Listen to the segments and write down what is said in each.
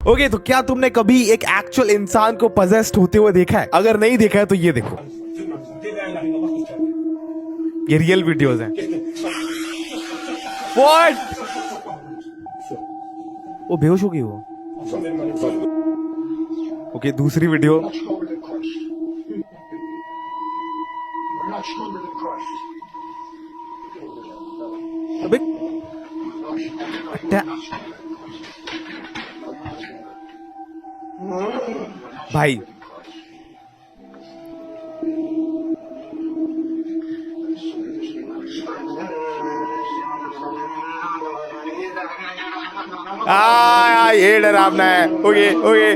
Okay तो क्या तुमने कभी एक एक्चुअल इंसान को पजेस्ड होते हुए देखा है? अगर नहीं देखा है तो ये देखो, ये रियल वीडियोस हैं। व्हाट? वो बेहोश हो गई वो। ओके दूसरी वीडियो। अबे भाई ये डरावना है। ओके ओके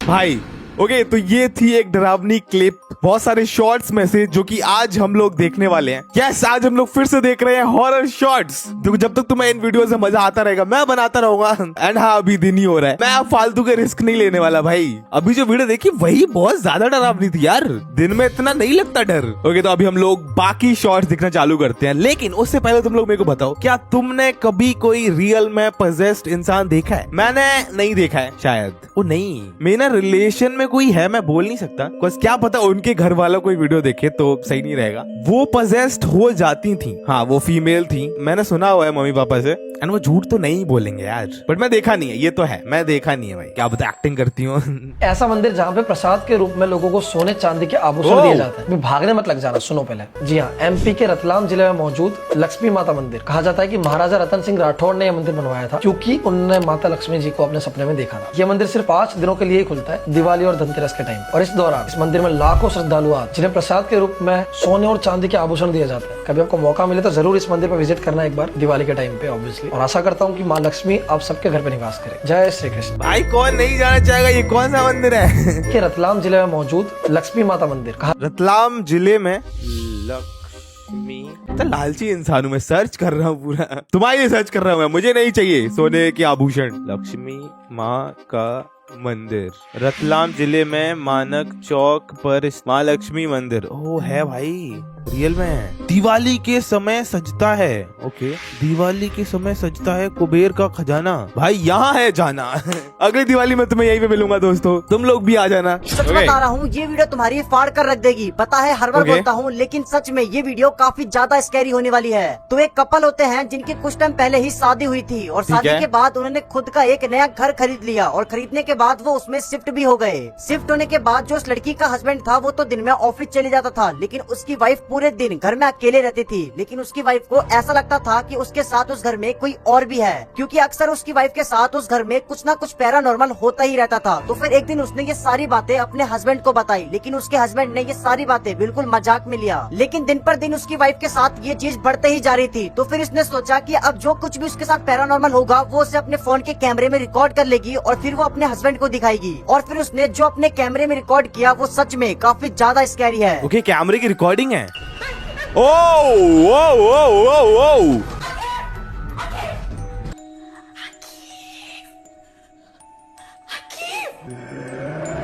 भाई ओके तो ये थी एक डरावनी क्लिप, बहुत सारे शॉर्ट्स में से जो कि आज हम लोग देखने वाले हैं। यस आज हम लोग फिर से देख रहे हैं हॉरर शॉर्ट्स। तो जब तक तुम्हें इन वीडियो से मजा आता रहेगा मैं बनाता रहूंगा। एंड हाँ अभी दिन ही हो रहा है, मैं अब फालतू के रिस्क नहीं लेने वाला भाई। अभी जो वीडियो देखी वही बहुत ज्यादा डरावनी थी यार, दिन में इतना नहीं लगता डर। ओके तो अभी हम लोग बाकी शॉर्ट्स देखना चालू करते हैं, लेकिन उससे पहले तुम लोग मेरे को बताओ क्या तुमने कभी कोई रियल में पजेस्ड इंसान देखा है? मैंने नहीं देखा है शायद। वो नहीं मेरा रिलेशन में कोई है, मैं बोल नहीं सकता, क्या पता उनके घर वाला कोई वीडियो देखे तो सही नहीं रहेगा। वो पजेस्ड हो जाती थी, हाँ वो फीमेल थी, मैंने सुना हुआ है मम्मी पापा से। एंड वो झूठ तो नहीं बोलेंगे यार, बट मैं देखा नहीं है, ये तो है मैं देखा नहीं है भाई, क्या बता एक्टिंग करती हूँ। ऐसा मंदिर जहाँ पे प्रसाद के रूप में लोगों को सोने चांदी के आभूषण दिए जाते हैं। भागने मत लग जाना, सुनो पहले। जी हाँ, एमपी के रतलाम जिले में मौजूद लक्ष्मी माता मंदिर। कहा जाता है कि महाराजा रतन सिंह राठौड़ ने यह मंदिर बनवाया था क्योंकि उन्होंने माता लक्ष्मी जी को अपने सपने में देखा था। यह मंदिर सिर्फ 5 दिनों के लिए खुलता है, दिवाली और धनतेरस के टाइम। और इस दौरान इस मंदिर में लाखों श्रद्धालु जिन्हें प्रसाद के रूप में सोने और चांदी के आभूषण दिए जाते हैं। कभी आपको मौका मिले तो जरूर इस मंदिर पर विजिट करना एक बार, दिवाली के टाइम पे ऑब्वियसली। और आशा करता हूँ कि माँ लक्ष्मी आप सबके घर पे निवास करे। जय श्री कृष्ण। भाई कौन नहीं जाना चाहेगा, ये कौन सा मंदिर है? के रतलाम जिले में मौजूद लक्ष्मी माता मंदिर। रतलाम जिले में लक्ष्मी, तो लालची इंसान हूँ मैं, सर्च कर रहा हूँ पूरा, तुम्हारे लिए सर्च कर रहा हूँ मैं, मुझे नहीं चाहिए सोने के आभूषण। लक्ष्मी माँ का मंदिर रतलाम जिले में मानक चौक पर माँ लक्ष्मी मंदिर। ओ है भाई, रियल में है। दिवाली के समय सजता है, ओके दिवाली के समय सजता है कुबेर का खजाना। भाई यहाँ है जाना। अगली दिवाली में तुम्हें यहीं पे मिलूंगा दोस्तों, तुम लोग भी आ जाना। सच बता रहा हूँ ये वीडियो तुम्हारी फाड़ कर रख देगी, पता है हर बार बोलता हूँ, लेकिन सच में ये वीडियो काफी ज्यादा स्कैरी होने वाली है। तो एक कपल होते हैं जिनकी कुछ टाइम पहले ही शादी हुई थी और शादी के बाद उन्होंने खुद का एक नया घर खरीद लिया और खरीदने के बाद वो उसमें शिफ्ट भी हो गए। शिफ्ट होने के बाद जो उस लड़की का हस्बैंड था वो तो दिन में ऑफिस चले जाता था, लेकिन उसकी वाइफ पूरे दिन घर में अकेले रहती थी। लेकिन उसकी वाइफ को ऐसा लगता था कि उसके साथ उस घर में कोई और भी है, क्योंकि अक्सर उसकी वाइफ के साथ उस घर में कुछ ना कुछ पैरानॉर्मल होता ही रहता था। तो फिर एक दिन उसने ये सारी बातें अपने हस्बैंड को बताई, लेकिन उसके हस्बैंड ने ये सारी बातें बिल्कुल मजाक में लिया। लेकिन दिन पर दिन उसकी वाइफ के साथ ये चीज बढ़ते ही जा रही थी। तो फिर इसने सोचा कि अब जो कुछ भी उसके साथ पैरानॉर्मल होगा वो उसे अपने फोन के कैमरे में रिकॉर्ड कर लेगी और फिर वो अपने हस्बैंड को दिखाएगी। और फिर उसने जो अपने कैमरे में रिकॉर्ड किया वो सच में काफी ज्यादा स्कैरी है। ओके कैमरे की रिकॉर्डिंग है। ओ ओ ओ ओ ओ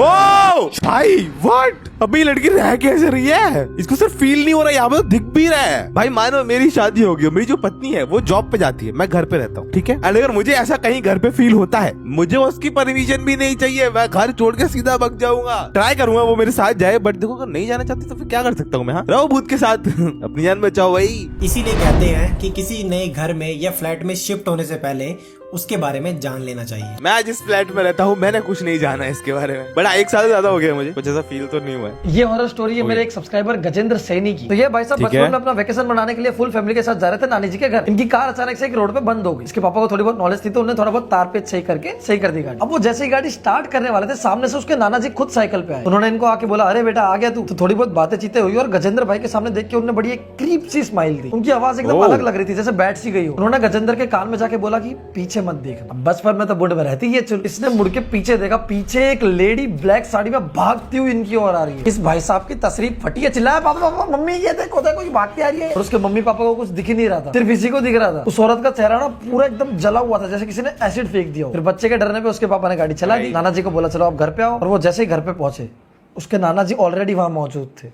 ओ भाई व्हाट, अभी लड़की रह कैसे रही है? इसको सिर्फ फील नहीं हो रहा, यहाँ पे तो दिख भी रहा है। भाई मानो मेरी शादी हो गई, मेरी जो पत्नी है वो जॉब पे जाती है, मैं घर पे रहता हूँ, ठीक है। एंड अगर मुझे ऐसा कहीं घर पे फील होता है, मुझे उसकी परमिशन भी नहीं चाहिए, मैं घर छोड़ के सीधा भाग जाऊंगा। ट्राई करूंगा वो मेरे साथ जाए, बट देखो अगर नहीं जाना चाहती तो फिर क्या कर सकता हूँ मैं? हाँ रहो भूत के साथ। अपनी जान बचाओ भाई। इसीलिए कहते हैं कि किसी नए घर में या फ्लैट में शिफ्ट होने से पहले उसके बारे में जान लेना चाहिए। मैं जिस फ्लैट में रहता हूँ मैंने कुछ नहीं जाना इसके बारे में, बड़ा 1 साल ज्यादा हो गया, मुझे कुछ ऐसा फील तो नहीं हुआ है। ये हॉरर स्टोरी है मेरे एक सब्सक्राइबर गजेंद्र सैनी की। तो ये भाई साहब बचपन में अपना वेकेशन मनाने के लिए फुल फैमिली के साथ जा रहे थे नानी जी के घर। इनकी कार अचानक से एक रोड पे बंद हो गई। इसके पापा को थोड़ी बहुत नॉलेज थी तो उन्होंने थोड़ा बहुत तार पे सही करके सही कर दी गाड़ी। अब वो जैसे ही गाड़ी स्टार्ट करने वाले थे, सामने से उसके नाना जी खुद साइकिल पे आए। उन्होंने इनको आके बोला, अरे बेटा आ गया तू। तो थोड़ी बहुत बातें चीतें हुई और गजेंद्र भाई के सामने देख के उन्होंने बड़ी एक क्रीप सी स्माइल दी। उनकी आवाज एकदम अलग लग रही थी, जैसे बैठ सी गई हो। उन्होंने गजेंद्र के कान में जाके बोला कि पीछे मत देखना। बचपन में तो बुढ़ में रहती है। इसने मुड़ के पीछे देखा, पीछे एक लेडी ब्लैक साड़ी में भागती हुई इनकी ओर आ रही है। इस भाई साहब की तशरीफ फटी है, चिल्लाया पापा पापा मम्मी ये देखो देखो ये भागती आ रही है। और उसके मम्मी पापा को कुछ दिख ही नहीं रहा था, सिर्फ इसी को दिख रहा था। उस औरत का चेहरा ना पूरा एकदम जला हुआ था, जैसे किसी ने एसिड फेंक दिया हो। फिर बच्चे के डरने पे उसके पापा ने गाड़ी चला दी। नाना जी को बोला चलो आप घर पे आओ। और वो जैसे ही घर पे पहुंचे, उसके नाना जी ऑलरेडी वहां मौजूद थे।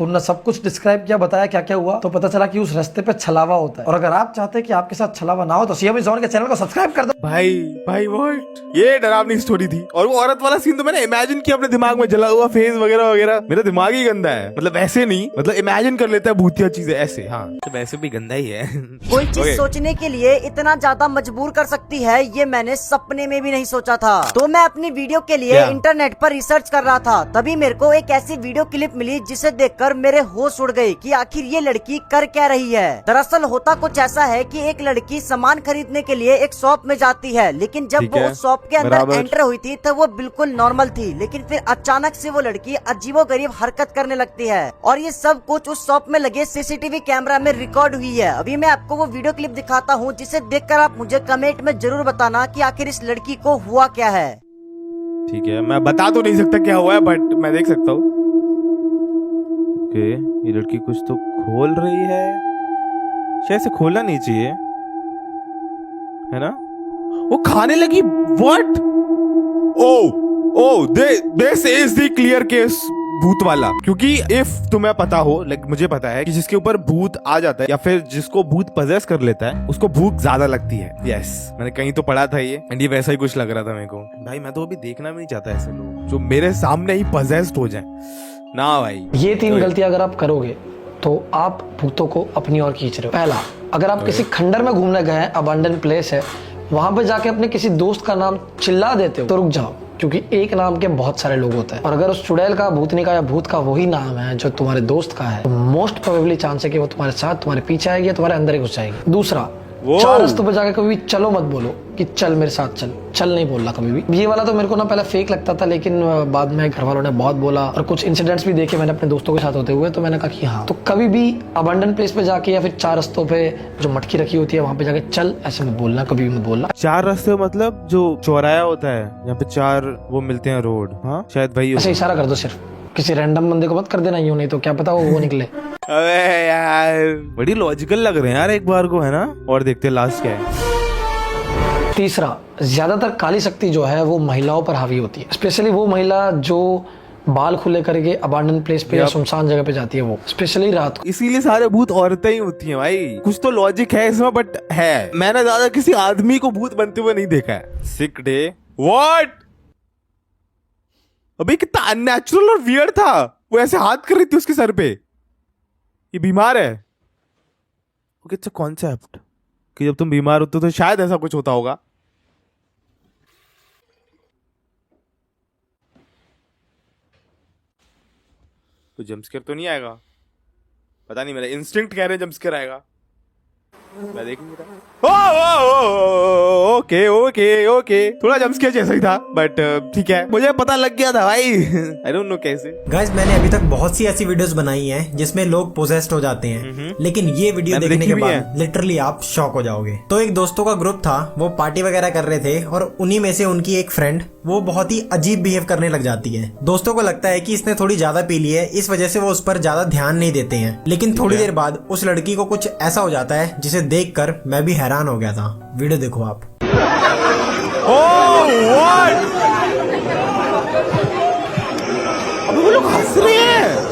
उन्होंने सब कुछ डिस्क्राइब किया, बताया क्या क्या हुआ, तो पता चला कि उस रास्ते पे छलावा होता है। और अगर आप चाहते हैं कि आपके साथ छलावा ना हो तो सीएम जोन के चैनल को सब्सक्राइब कर दो। भाई व्हाट, ये डरावनी स्टोरी थी। और वो औरत वाला सीन तो मैंने इमेजिन किया अपने दिमाग में, जला हुआ फेस वगैरह वगैरह। मेरा दिमाग ही गंदा है, मतलब ऐसे नहीं, मतलब इमेजिन कर लेता है भूतिया चीजें ऐसे। हाँ तो वैसे भी गंदा ही है। कोई चीज सोचने के लिए इतना ज्यादा मजबूर कर सकती है, ये मैंने सपने में भी नहीं सोचा था। तो मैं अपनी वीडियो के लिए क्या? इंटरनेट पर रिसर्च कर रहा था, तभी मेरे को एक ऐसी वीडियो क्लिप मिली जिसे देखकर मेरे होश उड़ गए कि आखिर ये लड़की कर क्या रही है। दरअसल होता कुछ ऐसा है कि एक लड़की सामान खरीदने के लिए एक शॉप में जाती है, लेकिन जब ठीक वो है, उस शॉप के अंदर बराबर। एंटर हुई थी तो वो बिल्कुल नॉर्मल थी, लेकिन फिर अचानक से वो लड़की अजीबोगरीब हरकत करने लगती है। और ये सब कुछ उस शॉप में लगे सीसीटीवी कैमरा में रिकॉर्ड हुई है। अभी मैं आपको वो वीडियो क्लिप दिखाता हूँ, जिसे देखकर आप मुझे कमेंट में जरूर बताना कि आखिर इस लड़की को हुआ क्या है। ठीक है, मैं बता तो नहीं सकता क्या हुआ है, बट मैं देख सकता हूँ। ओके, ये लड़की कुछ तो खोल रही है, शायद से खोलना नहीं चाहिए, है ना? वो खाने लगी। What? Oh this is the clear case भूत वाला। क्योंकि इफ तुम्हें पता हो, लाइक मुझे पता है कि जिसके ऊपर भूत आ जाता है या फिर जिसको भूत पजेस कर लेता है, उसको भूख ज्यादा लगती है। यस, मैंने कहीं तो पढ़ा था ये, एंड ये वैसा ही कुछ लग रहा था मेरे को। भाई मैं तो अभी देखना भी नहीं चाहता ऐसे लोग जो मेरे सामने ही पजेस्ड हो जाए ना भाई। ये 3 गलतियां अगर आप करोगे तो आप भूतों को अपनी ओर खींच रहे हो। पहला, अगर आप किसी खंडर में घूमने गए हैं, अबंडन प्लेस है, वहां पे जाके अपने किसी दोस्त का नाम चिल्ला देते हो तो रुक जाओ, क्योंकि एक नाम के बहुत सारे लोग होते हैं। और अगर उस चुड़ैल का, भूतनी का या भूत का वही नाम है जो तुम्हारे दोस्त का है, तो मोस्ट प्रोबेबली चांस है कि वो तुम्हारे साथ, तुम्हारे पीछे आएगी या तुम्हारे अंदर ही घुस जाएगी। दूसरा, 4 रास्तों पे जाके कभी चलो मत बोलो कि चल मेरे साथ चल नहीं बोलना कभी भी। ये वाला तो मेरे को ना पहले फेक लगता था, लेकिन बाद में घर वालों ने बहुत बोला और कुछ इंसिडेंट्स भी देखे मैंने अपने दोस्तों के साथ होते हुए, तो मैंने कहा कि हाँ। तो कभी भी अबंडन प्लेस पे जाके या फिर 4 रास्तों पे जो मटकी रखी होती है वहां पे जाके चल ऐसे मत बोलना, कभी भी मत बोलना। 4 रास्ते मतलब जो चौराया होता है यहाँ पे 4 वो मिलते हैं रोड। हाँ शायद भाई ऐसे इशारा कर दो सिर्फ, किसी रैंडम बंदे को मत कर देना यूं, नहीं तो क्या पता वो निकले। अबे यार बड़ी लॉजिकल लग रहे हैं यार एक बार को, है ना? और देखते हैं लास्ट क्या है। तीसरा, ज्यादातर काली शक्ति जो है वो महिलाओं पर हावी होती है, स्पेशली वो महिला जो बाल खुले करके अबांडन प्लेस पे या सुनसान जगह पे जाती है, वो स्पेशली रात को। इसीलिए सारे भूत औरतें ही होती हैं भाई। कुछ तो लॉजिक है इसमें, बट है। मैंने ज्यादा किसी आदमी को भूत बनते हुए नहीं देखा है। सिक डे, व्हाट? अबे कितना अननेचुरल और वियर्ड था। वो ऐसे हाथ कर रही थी उसके सर पे। ये बीमार है। ओके, इट्स अ कॉन्सेप्ट कि जब तुम बीमार होते हो तो शायद ऐसा कुछ होता होगा। तो जंपस्केयर तो नहीं आएगा, पता नहीं, मेरा इंस्टिंक्ट कह रहे हैं जंपस्केयर आएगा। मैं देख नहीं रहा। ओके थोड़ा जंपस्केयर जैसा ही था, बट ठीक है, मुझे पता लग गया था भाई। आई डोंट नो कैसे। गाइस, मैंने अभी तक बहुत सी ऐसी वीडियोस बनाई हैं जिसमें लोग पोजेस्ड हो जाते हैं, लेकिन ये वीडियो मैंने देखने के देखी भी बाद लिटरली आप शॉक हो जाओगे। तो एक दोस्तों का ग्रुप था, वो पार्टी वगैरह कर रहे थे और उन्हीं में से उनकी एक फ्रेंड वो बहुत ही अजीब बिहेव करने लग जाती है। दोस्तों को लगता है कि इसने थोड़ी ज्यादा पी ली है, इस वजह से वो उस पर ज्यादा ध्यान नहीं देते हैं। लेकिन थोड़ी देर बाद उस लड़की को कुछ ऐसा हो जाता है जिसे देखकर मैं भी हैरान हो गया था। वीडियो देखो आप। Oh what? अबे वो लोग हंस रहे हैं।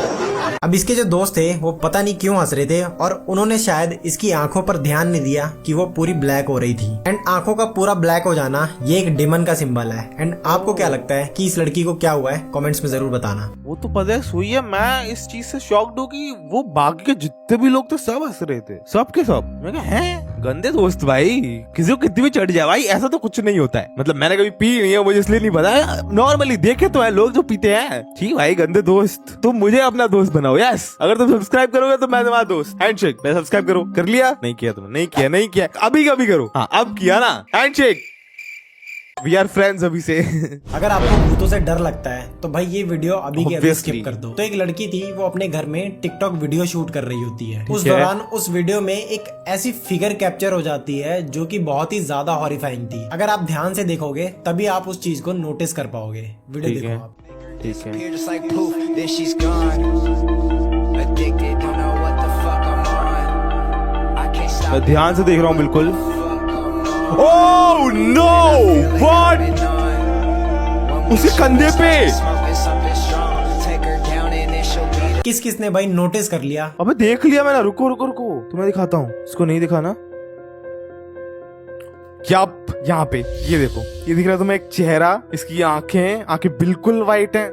अब इसके जो दोस्त थे वो पता नहीं क्यों हंस रहे थे और उन्होंने शायद इसकी आंखों पर ध्यान नहीं दिया कि वो पूरी ब्लैक हो रही थी। एंड आंखों का पूरा ब्लैक हो जाना ये एक डिमन का सिंबल है। एंड आपको क्या लगता है कि इस लड़की को क्या हुआ है? कमेंट्स में जरूर बताना। वो तो पजेस हुई है। मैं इस चीज से शॉक्ड हूँ कि वो बाकी के जितने भी लोग थे सब हंस रहे थे, सब के सब। मैं कहा हैं गंदे दोस्त भाई, किसी को कितनी भी चढ़ जाए भाई, ऐसा तो कुछ नहीं होता है। मतलब मैंने कभी पी नहीं है, मुझे इसलिए नहीं पता। नॉर्मली देखे तो है लोग जो पीते हैं। ठीक भाई, गंदे दोस्त, तुम मुझे अपना दोस्त बनाओ। यस, अगर तुम सब्सक्राइब करोगे तो मैं तुम्हारा दोस्त। हैंडशेक। मैं सब्सक्राइब करो, कर लिया? नहीं किया तुमने? नहीं किया। अभी कभी करो। हाँ अब किया ना, हैंडशेक। वी आर फ्रेंड्स अभी से। अगर आपको भूतों से डर लगता है तो भाई ये वीडियो अभी के अभी Obviously. स्किप कर दो। तो एक लड़की थी, वो अपने घर में टिकटॉक वीडियो शूट कर रही होती है। उस दौरान उस वीडियो में एक ऐसी फिगर कैप्चर हो जाती है जो कि बहुत ही ज्यादा हॉरिफाइंग थी। अगर आप ध्यान से देखोगे तभी आप उस चीज को नोटिस कर पाओगे। वीडियो ठीक देखो है। आप। ठीक है, Just like poof, then she's gone. Addicted, don't know what the fuck I'm on. I can't stop. मैं ध्यान से देख रहा हूँ बिल्कुल। Oh no, what? उसके कंधे पे। Smoking something strong. Take her down and then she'll be किस किस ने भाई नोटिस कर लिया। अबे देख लिया मैंने, रुको रुको रुको, तुम्हें दिखाता हूँ, इसको नहीं दिखाना। क्या यहाँ पे ये देखो, ये दिख रहा है तुम्हें एक चेहरा, इसकी आंखें बिल्कुल वाइट हैं।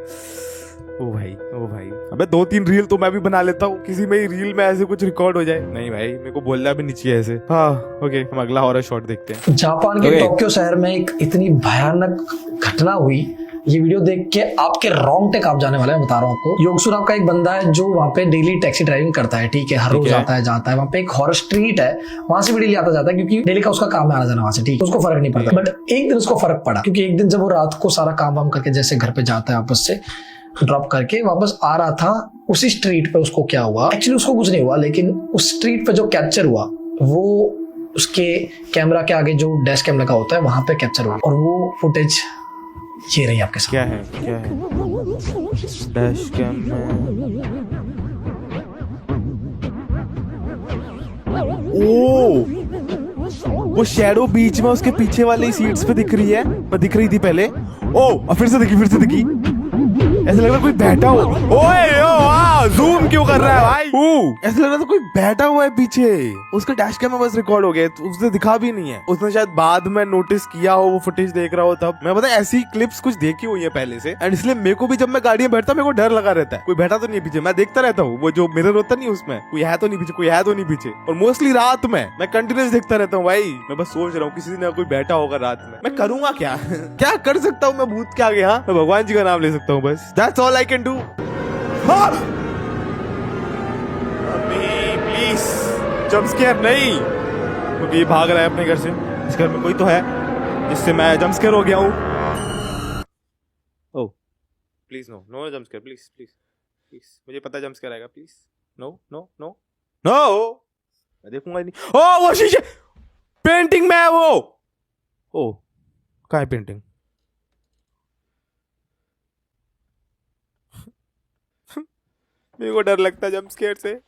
ओ भाई ओ भाई, अबे 2-3 रील तो मैं भी बना लेता हूँ, किसी में ही रील में ऐसे कुछ रिकॉर्ड हो जाए। नहीं भाई मेरे को बोलना भी नहीं चाहिए ऐसे। हाँ ओके, हम अगला हॉरर शॉट देखते हैं। जापान के टोक्यो शहर में एक इतनी भयानक घटना हुई, ये वीडियो देख के आपके रोंगटे कांप जाने वाले हैं, बता रहा हूँ आपको। योगसु नाम का एक बंदा है जो वहाँ पे डेली टैक्सी ड्राइविंग करता है, ठीक है, हर रोज आता है जाता है। वहाँ पे एक हॉरर स्ट्रीट है, वहां से भी डेली आता जाता है क्योंकि डेली का उसका काम है आना जाना वहां से, ठीक है, उसको फर्क नहीं पड़ता। बट एक दिन उसको फर्क पड़ा, क्योंकि एक दिन जब वो रात को सारा काम वाम करके जैसे घर पे जाता है, वापस से ड्रॉप करके वापस आ रहा था, उसी स्ट्रीट पे उसको क्या हुआ, एक्चुअली उसको कुछ नहीं हुआ, लेकिन उस स्ट्रीट पे जो कैप्चर हुआ वो उसके कैमरा के आगे जो डैश कैमरा का होता है वहां पे कैप्चर हुआ, और वो फुटेज ये रही आपके साथ। क्या है डैश कैम ओ, वो शैडो बीच में उसके पीछे वाली सीट्स पे दिख रही है, पर दिख रही थी पहले। ओ फिर से दिखी, ऐसा लग रहा है कोई बैठा हो। ओए ओ वाह, जूम क्यों कर रहा है भाई? ऐसा लग रहा था कोई बैठा हुआ है पीछे, उसका डैश कैम में बस रिकॉर्ड हो गया, तो उसने दिखा भी नहीं है। उसने शायद बाद में नोटिस किया हो, वो फुटेज देख रहा हो तब। मैं पता है ऐसी क्लिप्स कुछ देखी हुई है पहले से, एंड इसलिए मेरे को भी जब मैं गाड़ी में बैठता मेरे को डर लगा रहता है, कोई बैठा तो नहीं पीछे। मैं देखता रहता हूँ, वो जो मिरर होता नहीं उसमें, कोई है तो नहीं पीछे, और मोस्टली रात में मैं कंटिन्यूस देखता रहता हूँ भाई। मैं बस सोच रहा हूँ किसी दिन कोई बैठा होगा रात में, मैं करूंगा क्या? क्या कर सकता हूँ मैं भूत के आगे? हाँ, मैं भगवान जी का नाम ले सकता हूँ बस, that's all I can do. Please jump scare नहीं, क्योंकि ये भाग रहा है अपने घर से। इस घर में कोई तो है जिससे मैं जंप स्केयर हो गया हूँ। Oh please no jump scare, please मुझे पता है जंप स्केयर आएगा, प्लीज नो मैं देखूंगा नहीं। ओ वो शीशे, पेंटिंग में है वो। ओ कहाँ है पेंटिंग? मेरे को डर लगता है जंप स्केयर से।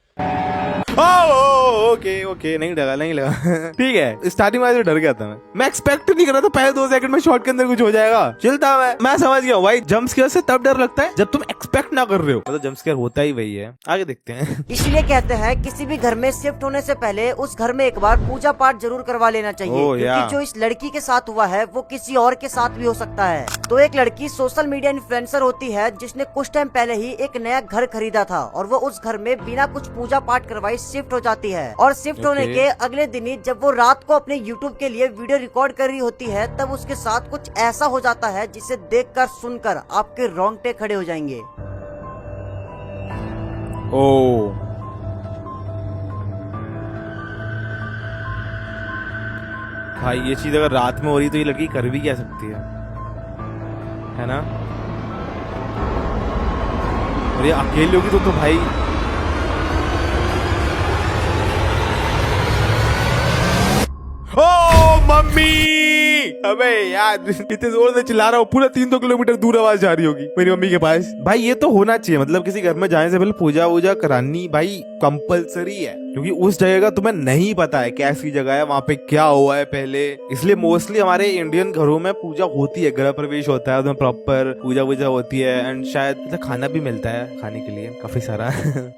ओके नहीं लगा ठीक है, स्टार्टिंग में डर गया था मैं एक्सपेक्ट नहीं कर रहा था पहले 2 सेकंड में शॉट के अंदर कुछ हो जाएगा। चलता मैं समझ गया भाई, जंप स्केयर से तब डर लगता है जब तुम एक्सपेक्ट ना कर रहे हो, मतलब जंप स्केयर होता ही वही है। आगे देखते हैं। इसलिए कहते हैं किसी भी घर में शिफ्ट होने से पहले उस घर में एक बार पूजा पाठ जरूर करवा लेना चाहिए, क्योंकि जो इस लड़की के साथ हुआ है वो किसी और के साथ भी हो सकता है। तो एक लड़की सोशल मीडिया इन्फ्लुएंसर होती है जिसने कुछ टाइम पहले ही एक नया घर खरीदा था, और वो उस घर में बिना कुछ पूजा पाठ करवाई शिफ्ट हो जाती है। और शिफ्ट होने के अगले दिन ही जब वो रात को अपने YouTube के लिए वीडियो रिकॉर्ड कर रही होती है, तब उसके साथ कुछ ऐसा हो जाता है जिसे देखकर सुनकर आपके रोंगटे खड़े हो जाएंगे। ओ भाई, ये चीज अगर रात में हो रही तो ये लड़की कर भी क्या सकती है ना? और ये अकेली होगी तो भाई ओ मम्मी, अबे यार इतने जोर से चिल्ला रहा हूँ, पूरा 300 किलोमीटर दूर आवाज जा रही होगी मेरी मम्मी के पास। भाई ये तो होना चाहिए, मतलब किसी घर में जाने से पहले पूजा वूजा करानी भाई कंपलसरी है, क्योंकि उस जगह का तुम्हें नहीं पता है कैसी जगह है, वहाँ पे क्या हुआ है पहले। इसलिए मोस्टली हमारे इंडियन घरों में पूजा होती है, गृह प्रवेश होता है, उसमें प्रॉपर पूजा वूजा होती है, एंड शायद मतलब खाना भी मिलता है खाने के लिए काफी सारा।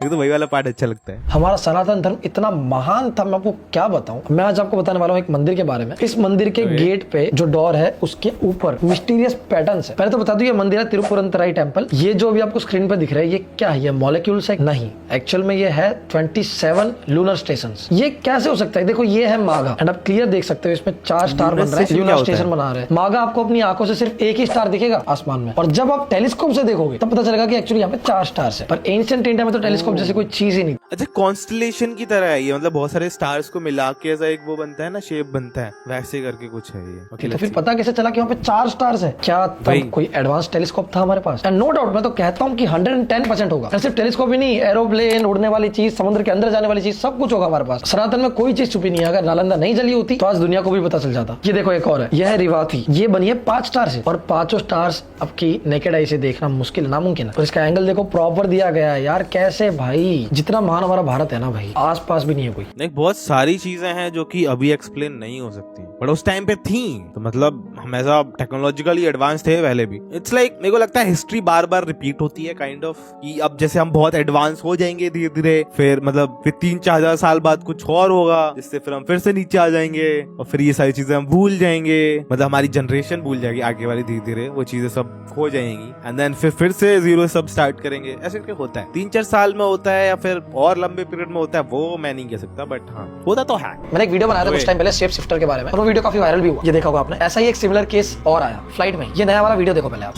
तो वही वाला पार्ट अच्छा लगता है। हमारा सनातन धर्म इतना महान था, मैं आपको क्या बताऊं। मैं आज आपको बताने वाला हूँ एक मंदिर के बारे में। इस मंदिर के गेट पे जो डोर है उसके ऊपर मिस्टीरियस पैटर्न्स है। पहले तो बता दूं, ये मंदिर है तिरुपुरंतराई टेम्पल। ये जो अभी आपको स्क्रीन पे दिख रहा है ये क्या है? ये मॉलिक्यूल्स है? नहीं, एक्चुअल में ये है 27 लूनर स्टेशंस। ये कैसे हो सकता है? देखो ये है मागा, एंड आप क्लियर देख सकते हो इसमें 4 स्टार बन रहे हैं, लूनर स्टेशन बना रहे हैं। मागा आपको अपनी आंखों से सिर्फ एक ही स्टार दिखेगा आसमान में, और जब आप टेलीस्कोप से देखोगे तब पता चलेगा कि एक्चुअली यहाँ पे 4 स्टार्स है। पर एंशिएंट इंडिया में तो टेलीस्कोप जैसी कोई चीज ही नहीं। अच्छा, कॉन्स्टलेशन की तरह है ये, मतलब बहुत सारे स्टार्स को मिला के ऐसा एक वो बनता है ना, शेप बनता है, वैसे करके कुछ है ये। तो फिर पता कैसे चला कि वहाँ पे 4 स्टार्स है? क्या तब कोई एडवांस टेलीस्कोप था हमारे पास? एंड नो डाउट मैं तो कहता हूँ कि 110% होगा। सिर्फ टेलीस्कोप ही नहीं, एरोप्लेन, उड़ने वाली चीज, समुद्र के अंदर जाने वाली चीज, सब कुछ होगा हमारे पास। सनातन में कोई चीज छुपी नहीं है। अगर नालंदा नहीं जली होती तो आज दुनिया को भी पता चल जाता। ये देखो एक और है, यह है रिवाथी। ये बनी है 5 स्टार से, और 5 स्टार्स आपकी नेकेड आई से देखना मुश्किल, नामुमकिन है। और इसका एंगल देखो प्रॉपर दिया गया है यार। कैसे भाई? जितना महान हमारा भारत है ना भाई, आस पास भी नहीं है कोई। नहीं, बहुत सारी चीजें हैं जो कि अभी एक्सप्लेन नहीं हो सकती, बट उस टाइम पे थी, तो मतलब हम ऐसा टेक्नोलॉजिकली एडवांस थे पहले भी। इट्स लाइक मेरे को लगता है हिस्ट्री बार बार रिपीट होती है काइंड ऑफ, कि अब जैसे हम बहुत एडवांस हो जाएंगे धीरे धीरे, फिर मतलब फिर 3-4 हजार साल बाद कुछ और होगा जिससे फिर हम फिर से नीचे आ जाएंगे और फिर ये सारी चीजें हम भूल जाएंगे, मतलब हमारी जनरेशन भूल जाएगी आगे वाली, धीरे धीरे वो चीजें सब हो जाएंगी एंड देन फिर से जीरो सब स्टार्ट करेंगे। ऐसे क्या होता है 3-4 साल में होता है या फिर और लंबे पीरियड में होता है वो मैं नहीं कह सकता, बट हाँ होता तो है। मैंने एक वीडियो बनाया था कुछ टाइम पहले शेप शिफ्टर के बारे में और वो वीडियो काफी वायरल भी हुआ, ये देखा होगा आपने। ऐसा ही एक सिमिलर केस और आया फ्लाइट में, ये नया वाला वीडियो देखो पहले आप।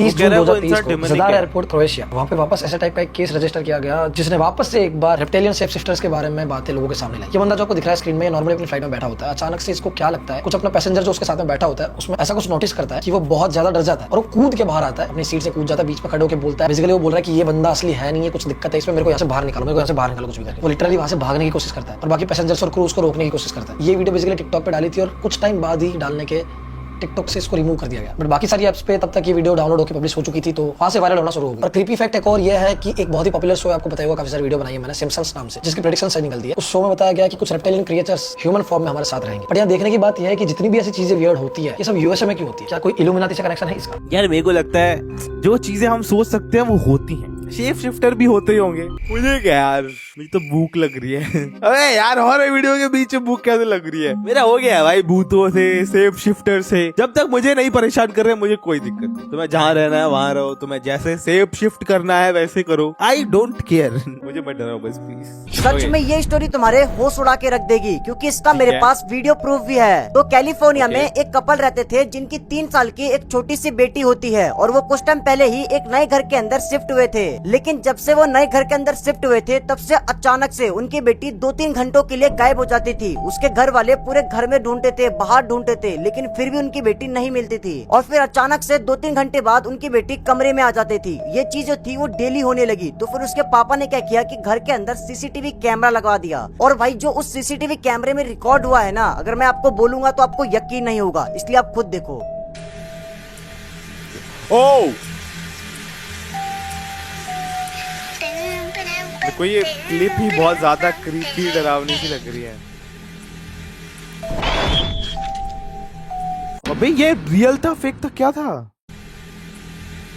ज़दार एयरपोर्ट क्रोएशिया, वहाँ पे वापस ऐसे टाइप का एक केस रजिस्टर किया गया जिसने वापस से एक बार रेप्टेलियन शेप शिफ्टर्स के बारे में बातें लोगों के सामने लाई। ये बंदा जो आपको दिख रहा है स्क्रीन में, नॉर्मली अपनी फ्लाइट में बैठा होता है, अचानक से इसको क्या लगता है, कुछ अपना पैसेंजर जो उसके साथ में बैठा होता है उसमें ऐसा कुछ नोटिस करता है कि वो बहुत ज्यादा डर जाता है और वो कूद के बाहर आता है, अपनी सीट से कूद जाता है, बीच में खड़े होकर बोलता है, बेसिकली वो बोल रहा है कि ये बंदा असली है नहीं है, कुछ दिक्कत है इसमें, मेरे को यहाँ से बाहर निकालो, मेरे को यहाँ से बाहर निकालो, कुछ भी करके वो लिटरली वहाँ से भागने की कोशिश करता है और बाकी पैसेंजर्स और क्रूज को रोकने की कोशिश करता है। ये वीडियो बेसिकली टिकटॉक पे डाली थी और कुछ टाइम बाद ही डालने के टिकटॉक से इसको रिमूव कर दिया गया, बट बाकी सारी एप्स पे तब तक ये वीडियो डाउनलोड होकर पब्लिश हो चुकी थी, तो वहां से वायरल होना शुरू हो गया। और क्रीपी फैक्ट एक और ये है कि एक बहुत ही पॉपुलर शो है, आपको बताया होगा, काफी सारी वीडियो बनाई है मैंने सिम्पसन्स नाम से, जिसकी प्रेडिक्शन सही निकलती है। उस शो में बताया गया कि कुछ रेप्टाइलियन क्रिएचर्स ह्यूमन फॉर्म में हमारे साथ रहेंगे। बट यहाँ देखने की बात यह है कि जितनी भी ऐसी चीजें वियर्ड होती है ये सब यूएसए में क्यों होती है? क्या कोई इल्यूमिनाटी से कनेक्शन है इसका? यार मेरे को लगता है जो चीजें हम सोच सकते हैं वो होती हैं, शेप शिफ्टर भी होते ही होंगे। मुझे क्या यार, मुझे तो भूख लग रही है। अबे यार हॉरर वीडियो के बीच में भूख कैसे लग रही है? मेरा हो गया भाई भूतों से, शेप शिफ्टर से। जब तक मुझे नहीं परेशान कर रहे मुझे कोई दिक्कत नहीं। तुम्हें जहाँ रहना है वहाँ रहो, तुम्हें जैसे शेप शिफ्ट करना है वैसे करो, आई डोंट केयर। मुझे मत डराओ बस प्लीज। सच में ये स्टोरी तुम्हारे होश उड़ा के रख देगी, क्योंकि इसका मेरे पास वीडियो प्रूफ भी है। तो कैलिफोर्निया में एक कपल रहते थे जिनकी 3 साल की एक छोटी सी बेटी होती है और वो कुछ टाइम पहले ही एक नए घर के अंदर शिफ्ट हुए थे। लेकिन जब से वो नए घर के अंदर शिफ्ट हुए थे तब से अचानक से उनकी बेटी 2-3 घंटों के लिए गायब हो जाती थी। उसके घर वाले पूरे घर में ढूंढते थे, बाहर ढूंढते थे, लेकिन फिर भी उनकी बेटी नहीं मिलती थी। और फिर अचानक से 2-3 घंटे बाद उनकी बेटी कमरे में आ जाती थी। ये चीज जो थी वो डेली होने लगी। तो फिर उसके पापा ने क्या किया कि घर के अंदर सीसीटीवी कैमरा लगा दिया। और भाई जो उस सीसीटीवी कैमरे में रिकॉर्ड हुआ है ना, अगर मैं आपको बोलूंगा तो आपको यकीन नहीं होगा, इसलिए आप खुद देखो। ओह देखो ये क्लिप ही बहुत ज्यादा क्रीपी डरावनी सी लग रही है। अबे ये रियल था फेक था क्या था?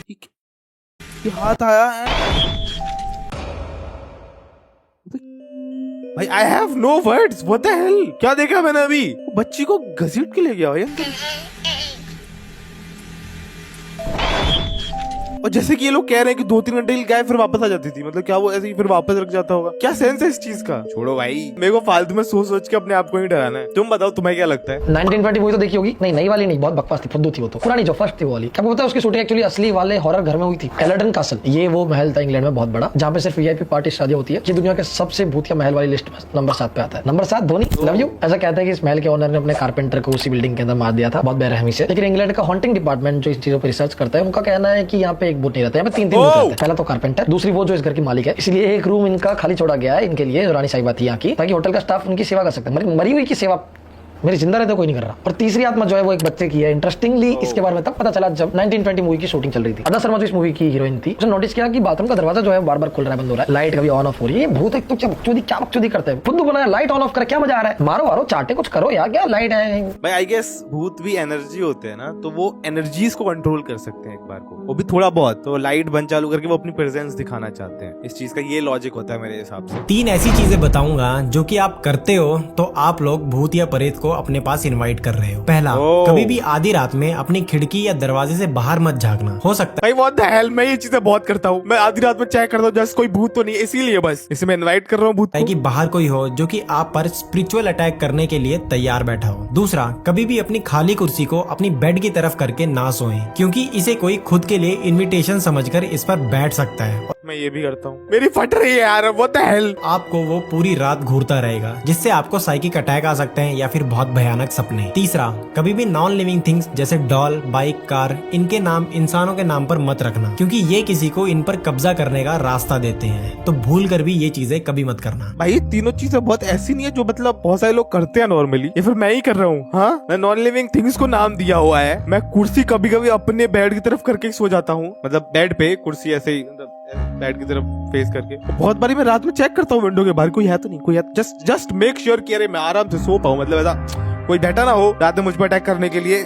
ये हाथ आया है भाई, I have no words, what the hell? क्या देखा मैंने अभी? बच्ची को घसीट के ले गया भाई। और जैसे कि ये लोग कह रहे हैं कि 2-3 घंटे गाय फिर वापस आ जाती थी, मतलब क्या वो ऐसे ही फिर वापस रख जाता होगा? क्या सेंस है इस चीज का? छोड़ो भाई, मेरे को फालतू में सोच सोच के अपने आप को ही डराना है। तुम बताओ तुम्हें क्या लगता है? 1920 मूवी तो देखी होगी? नहीं, नई वाली नहीं, बहुत बकवास थी, फुद्दू थी वो तो। पुरानी जो फर्स्ट थी वो वाली। क्या पता है उसकी शूटिंग एक्चुअली असली वाले हॉरर घर में हुई थी, एलर्टन कासल। ये वो महल था इंग्लैंड में बहुत बड़ा, जहाँ पे सिर्फ वीआईपी पार्टी शादी होती है। ये दुनिया के सबसे भूतिया महल वाली लिस्ट में नंबर 7 पे आता है। Number 7 Dhoni love you. ऐसा कहता है कि इस महल के ओनर ने अपने कारपेंटर को उसी बिल्डिंग के अंदर मार दिया था, बहुत बेरहमी से। लेकिन इंग्लैंड का हॉन्टिंग डिपार्टमेंट जो इस चीजों पर रिसर्च करता है, उनका कहना है कि यहाँ पे एक भूत नहीं रहता है, यहाँ पे 3 भूत रहते हैं। पहला तो कारपेंटर, दूसरी वो जो इस घर की मालिक है, इसलिए एक रूम इनका खाली छोड़ा गया है इनके लिए, रानी साहिबा थी यहाँ की, ताकि होटल का स्टाफ उनकी सेवा कर सकता है। मरी हुई की सेवा मेरी जिंदा रहते कोई नहीं कर रहा। और तीसरी आत्मा जो है वो एक बच्चे की है। इंटरेस्टिंगली इसके बारे में तब पता चला जब 1920 मूवी की शूटिंग चल रही थी। अदा शर्मा जो इस मूवी की हीरोइन थी, उसने नोटिस किया कि बाथरूम का दरवाजा जो है बार बार खुल रहा है, बंद हो रहा है, लाइट कभी ऑन ऑफ हो रही है। भूत एक तो क्या बकचोदी करते हैं, खुद बनाया लाइट ऑन ऑफ कर, क्या मजा आ रहा है? मारो मारो चाटे कुछ करो यार, क्या लाइट है भाई? आई गेस भूत भी एनर्जी होते हैं ना, तो वो एनर्जीज को कंट्रोल कर सकते हैं एक बार को, वो भी थोड़ा बहुत। तो लाइट बंद चालू करके वो अपनी प्रेजेंस दिखाना चाहते हैं। इस चीज का ये लॉजिक होता है मेरे हिसाब से। 3 ऐसी चीजें बताऊंगा जो कि आप करते हो तो आप लोग भूत या प्रेत को अपने पास इनवाइट कर रहे हो। पहला, कभी भी आधी रात में अपनी खिड़की या दरवाजे से बाहर मत झांकना। हो सकता भाई व्हाट द हेल, मैं ये चीजें बहुत करता हूँ। मैं आधी रात में चेक करता हूँ जस्ट कोई भूत तो नहीं, इसीलिए बस इसे मैं इनवाइट कर रहा हूँ भूत है कि बाहर कोई हो जो कि आप पर स्पिरिचुअल अटैक करने के लिए तैयार बैठा हो। दूसरा, कभी भी अपनी खाली कुर्सी को अपनी बेड की तरफ करके ना सोएं, क्योंकि इसे कोई खुद के लिए इनविटेशन समझकर इस पर बैठ सकता है। मैं ये भी करता हूँ, मेरी फट रही है यार, व्हाट द हेल? आपको वो पूरी रात घूरता रहेगा, जिससे आपको साइकिक अटैक आ सकते हैं या फिर बहुत भयानक सपने। तीसरा, कभी भी नॉन लिविंग थिंग्स जैसे डॉल, बाइक, कार, इनके नाम इंसानों के नाम पर मत रखना, क्योंकि ये किसी को इन पर कब्जा करने का रास्ता देते हैं। तो भूल कर भी ये चीजें कभी मत करना। भाई ये तीनों चीजें बहुत ऐसी नहीं है जो मतलब बहुत सारे लोग करते हैं नॉर्मली, या फिर मैं ही कर रहा हूँ। हाँ, मैं नॉन लिविंग थिंग्स को नाम दिया हुआ है। मैं कुर्सी कभी कभी अपने बेड की तरफ करके सो जाता हूँ, मतलब बेड पे कुर्सी ऐसे ही लाइट की तरफ फेस करके। बहुत बारी मैं रात में चेक करता हूँ विंडो के बाहर कोई है तो नहीं, कोई है। जस्ट मेक श्योर कि अरे मैं आराम से सो पाऊँ, मतलब ऐसा कोई बैठा ना हो रात में मुझ पर अटैक करने के लिए।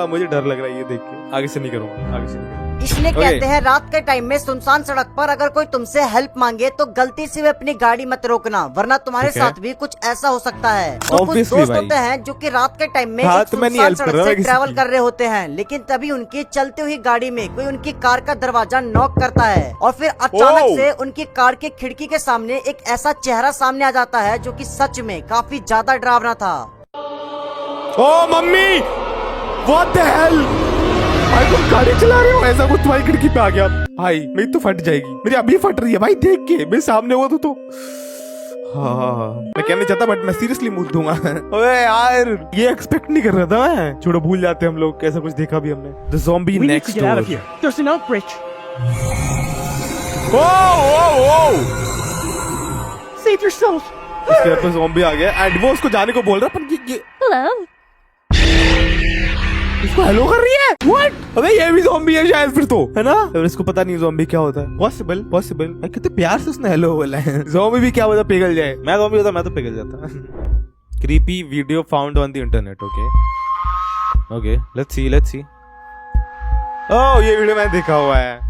मुझे डर लग रहा है ये देख के। आगे से नहीं करूँगा, आगे से नहीं करूँगा। इसलिए कहते हैं रात के टाइम में सुनसान सड़क पर अगर कोई तुमसे हेल्प मांगे तो गलती से भी अपनी गाड़ी मत रोकना, वरना तुम्हारे साथ भी कुछ ऐसा हो सकता है। तो कुछ दोस्त होते हैं जो कि रात के टाइम में एक सुनसान सड़क से ट्रैवल कर रहे होते हैं, लेकिन तभी उनकी चलती हुई गाड़ी में कोई उनकी कार का दरवाजा नॉक करता है और फिर अचानक से उनकी कार की खिड़की के सामने एक ऐसा चेहरा सामने आ जाता है जो कि सच में काफी ज्यादा डरावना था। ओ मम्मी, व्हाट द हेल, भाई तुम गाड़ी चला रहे हो, ऐसा कुछ तुम्हारी खिड़की पे आ गया भाई, मेरी तो फट जाएगी, मेरी अभी फट रही है भाई देख के, मेरे सामने हुआ तो हाँ मैं कहने चाहता बट मैं सीरियसली मूल दूंगा। ओए यार ये एक्सपेक्ट नहीं कर रहा था मैं, छोड़ो भूल जाते हम लोग, कैसा कुछ देखा भी हमने। The zombie next door. There's an outbreak. Oh Save yourself. इसके घर पे ज़ॉम्बी आ गया एंड वो उसको जाने को बोल रहा है, पर ये Hello. इसको हेलो कर रही है। व्हाट? अबे ये भी ज़ॉम्बी है शायद फिर तो, है ना? और इसको पता नहीं ज़ॉम्बी क्या होता है। पॉसिबल भाई कितने प्यार से उसने हेलो बोला है। ज़ॉम्बी भी क्या होता पिघल जाए, मैं ज़ॉम्बी होता मैं तो पिघल जाता। Creepy video found on the internet. Okay let's see. Oh ये वीडियो मैंने देखा हुआ है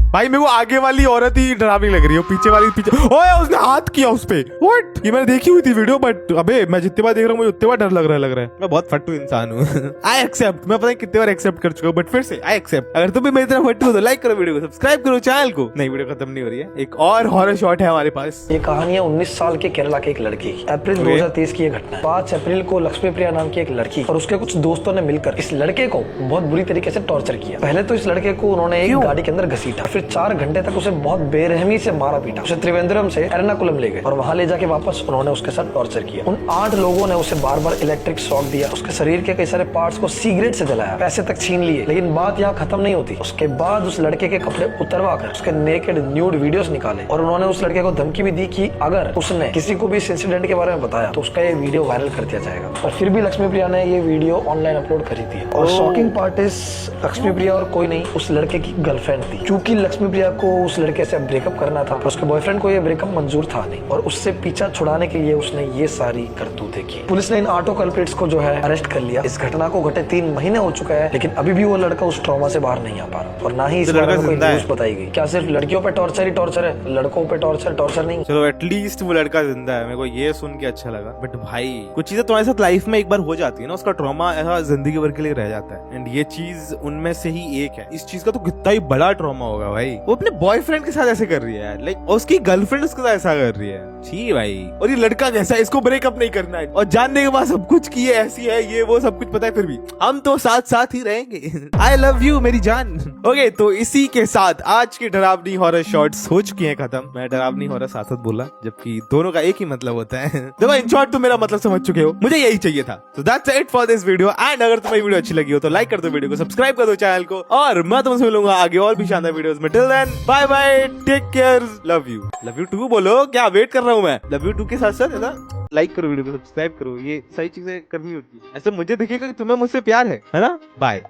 भाई, मेरे को आगे वाली औरत ही डरावनी लग रही है, पीछे वाली पीछे। ओए उसने हाथ किया उस पे। व्हाट? ये मैंने देखी हुई थी वीडियो, बट अबे मैं जितने बार देख रहा हूँ मुझे उतने बार डर लग रहा है। मैं बहुत फट्टू इंसान हूँ। आई एक्सेप्ट, मैं पता नहीं कितने बार एक्सेप्ट कर चुका हूँ, बट फिर से आई एक्सेप्ट। अगर तुम भी मेरी तरह फट्टू हो तो लाइक करो वीडियो को, सब्सक्राइब करो चैनल को। नहीं वीडियो खत्म नहीं हो रही है, एक और हॉरर शॉट है हमारे पास। ये कहानी है 19 साल के केरला के एक लड़की की। अप्रैल 2023 की ये घटना है। 5 अप्रैल को लक्ष्मी प्रिया नाम की एक लड़की और उसके कुछ दोस्तों ने मिलकर इस लड़के को बहुत बुरी तरीके से टॉर्चर किया। पहले तो इस लड़के को उन्होंने एक गाड़ी के अंदर घसीटा, फिर 4 घंटे तक उसे बहुत बेरहमी से मारा पीटा। उसे त्रिवेंद्रम से एर्नाकुलम ले गए और वहां ले जाके वापस उन्होंने उसके साथ टॉर्चर किया। उन 8 लोगों ने उसे बार बार इलेक्ट्रिक शॉक दिया, उसके शरीर के कई सारे पार्ट्स को सिगरेट से जलाया, पैसे तक छीन लिए। लेकिन बात यहाँ खत्म नहीं होती। उसके बाद उस लड़के के कपड़े उतरवा कर उसके नेकेड न्यूड वीडियोस निकाले और उन्होंने उस लड़के को धमकी भी दी कि अगर उसने किसी को भी इस इंसिडेंट के बारे में बताया तो उसका ये वीडियो वायरल कर दिया जाएगा। और फिर भी लक्ष्मी प्रिया ने ये वीडियो ऑनलाइन अपलोड करी थी। और शॉकिंग पार्ट इज लक्ष्मी प्रिया और कोई नहीं, उस लड़के की गर्लफ्रेंड थी। क्योंकि लक्ष्मी प्रिया को उस लड़के से ब्रेकअप करना था, उसके बॉयफ्रेंड को ये ब्रेकअप मंजूर था नहीं और उससे पीछा छुड़ाने के लिए उसने ये सारी करतूतें की। पुलिस ने इन 8 कल्प्रिट्स को जो है अरेस्ट कर लिया। इस घटना को घटे 3 महीने हो चुका है, लेकिन अभी भी वो लड़का उस ट्रॉमा से बाहर नहीं आ पा रहा और ना ही इस बारे में कोई न्यूज़ बताई गई। क्या सिर्फ लड़कियों पे टॉर्चर ही टॉर्चर है, लड़कों पे टॉर्चर नहीं? चलो एटलीस्ट वो लड़का जिंदा है, मेरे को ये सुन के अच्छा लगा। बट भाई कुछ चीजें तुम्हारे साथ लाइफ में एक बार हो जाती है ना, उसका ट्रॉमा ऐसा जिंदगी भर के लिए रह जाता है एंड ये चीज उनमें से ही एक है। इस चीज का तो कितना ही बड़ा ट्रॉमा होगा भाई। वो अपने बॉयफ्रेंड के साथ ऐसे कर रही है यार, लाइक उसकी गर्लफ्रेंड उसके साथ ऐसा कर रही है। छी भाई, और ये लड़का कैसा है, इसको ब्रेकअप नहीं करना है और जानने के बाद सब कुछ किए, ऐसी है ये वो सब कुछ पता है, फिर भी हम तो साथ साथ ही रहेंगे। आई लव यू मेरी जान। ओके तो इसी के साथ आज की डरावनी हॉरर शॉर्ट्स हो चुकी हैं खत्म। मैं डरावनी हॉरर साथ बोला जबकि दोनों का एक ही मतलब होता है। देखो इन शॉर्ट तो मेरा मतलब समझ चुके हो, मुझे यही चाहिए था। तो that's it for this video and अगर तुम्हें वीडियो अच्छी लगी हो तो लाइक कर दो वीडियो को, सब्सक्राइब कर दो चैनल को और मैं तुमसे मिलूंगा आगे और भी शानदार वीडियोस में। Till then bye bye, take care, love you too बोलो, क्या वेट कर रहा हूँ मैं। लव यू टू के साथ साथ है ना, लाइक करो वीडियो को, सब्सक्राइब करो, ये सारी चीजें करनी होती है। ऐसे मुझे दिखेगा कि तुम्हें मुझसे प्यार है ना। बाय।